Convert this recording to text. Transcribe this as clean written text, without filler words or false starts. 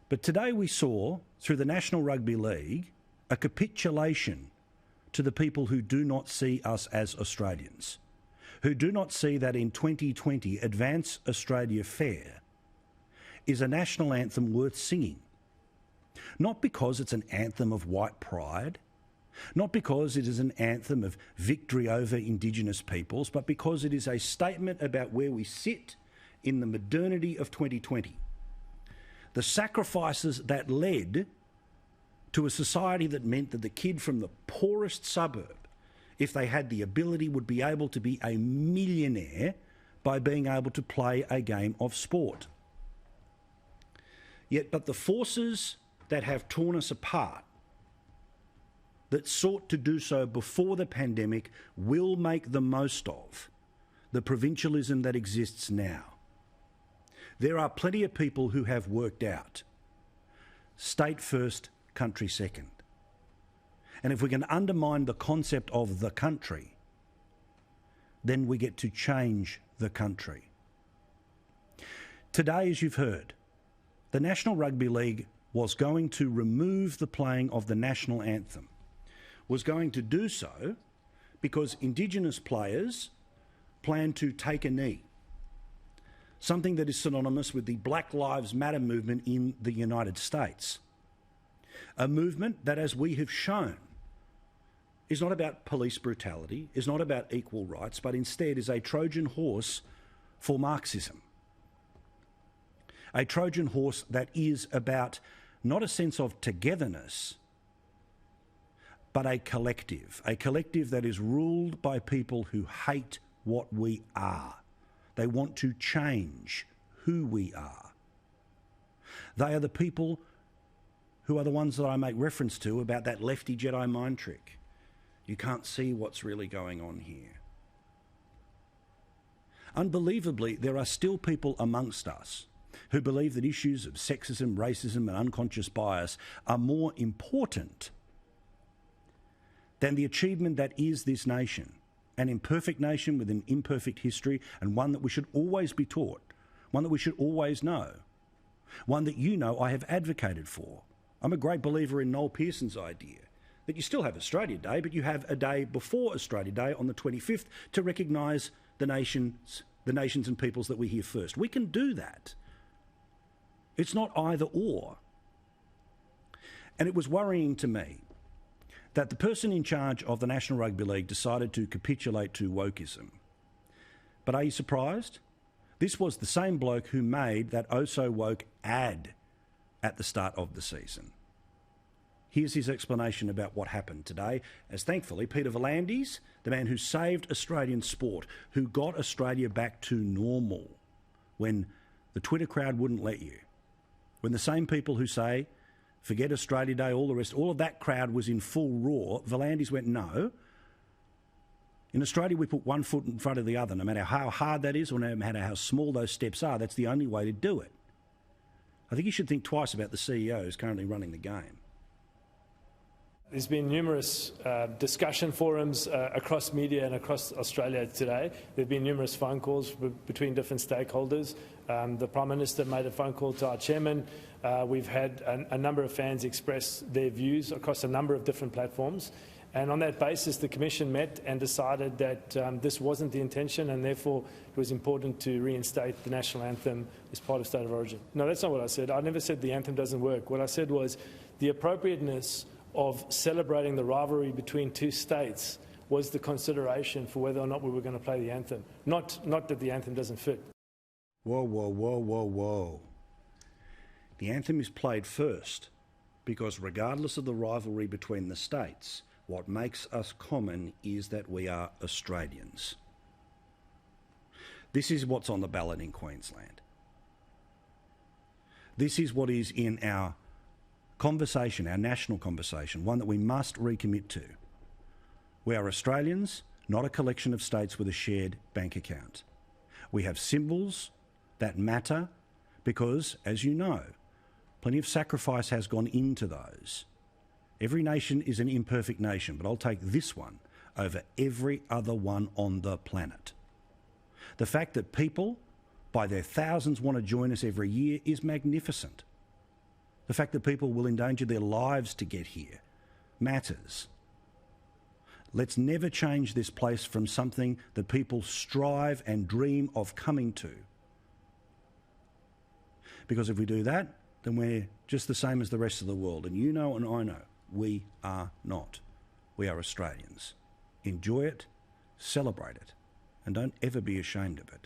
But today we saw, through the National Rugby League, a capitulation to the people who do not see us as Australians, who do not see that in 2020 Advance Australia Fair is a national anthem worth singing. Not because it's an anthem of white pride, not because it is an anthem of victory over Indigenous peoples, but because it is a statement about where we sit in the modernity of 2020. The sacrifices that led to a society that meant that the kid from the poorest suburb, if they had the ability, would be able to be a millionaire by being able to play a game of sport. But the forces that have torn us apart, that sought to do so before the pandemic, will make the most of the provincialism that exists now. There are plenty of people who have worked out state first, country second. And if we can undermine the concept of the country, then we get to change the country. Today, as you've heard, the National Rugby League was going to remove the playing of the National Anthem, was going to do so because Indigenous players plan to take a knee, something that is synonymous with the Black Lives Matter movement in the United States. A movement that, as we have shown, is not about police brutality, is not about equal rights, but instead is a Trojan horse for Marxism. A Trojan horse that is about not a sense of togetherness, but a collective that is ruled by people who hate what we are. They want to change who we are. They are the people who are the ones that I make reference to about that lefty Jedi mind trick. You can't see what's really going on here. Unbelievably, there are still people amongst us who believe that issues of sexism, racism and unconscious bias are more important than the achievement that is this nation, an imperfect nation with an imperfect history, and one that we should always be taught, one that we should always know, one that I have advocated for. I'm a great believer in Noel Pearson's idea that you still have Australia Day, but you have a day before Australia Day on the 25th to recognise the nations and peoples that we hear first. We can do that. It's not either or. And it was worrying to me that the person in charge of the National Rugby League decided to capitulate to wokeism. But are you surprised? This was the same bloke who made that oh so woke ad at the start of the season. Here's his explanation about what happened today, as thankfully Peter V'landys, the man who saved Australian sport, who got Australia back to normal when the Twitter crowd wouldn't let you, when the same people who say, forget Australia Day, all the rest, all of that crowd was in full roar, V'landys went, no. In Australia, we put one foot in front of the other, no matter how hard that is or no matter how small those steps are. That's the only way to do it. I think you should think twice about the CEO who's currently running the game. There's been numerous discussion forums across media and across Australia today. There have been numerous phone calls between different stakeholders. The Prime Minister made a phone call to our chairman. We've had a number of fans express their views across a number of different platforms. And on that basis, the Commission met and decided that this wasn't the intention, and therefore it was important to reinstate the National Anthem as part of State of Origin. No, that's not what I said. I never said the anthem doesn't work. What I said was the appropriateness of celebrating the rivalry between two states was the consideration for whether or not we were going to play the anthem, not that the anthem doesn't fit. Whoa, whoa, whoa, whoa, whoa. The anthem is played first because regardless of the rivalry between the states, what makes us common is that we are Australians. This is what's on the ballot in Queensland. This is what is in our conversation, our national conversation, one that we must recommit to. We are Australians, not a collection of states with a shared bank account. We have symbols that matter because, as you know, plenty of sacrifice has gone into those. Every nation is an imperfect nation, but I'll take this one over every other one on the planet. The fact that people, by their thousands, want to join us every year is magnificent. The fact that people will endanger their lives to get here matters. Let's never change this place from something that people strive and dream of coming to. Because if we do that, then we're just the same as the rest of the world. And you know and I know, we are not. We are Australians. Enjoy it, celebrate it, and don't ever be ashamed of it.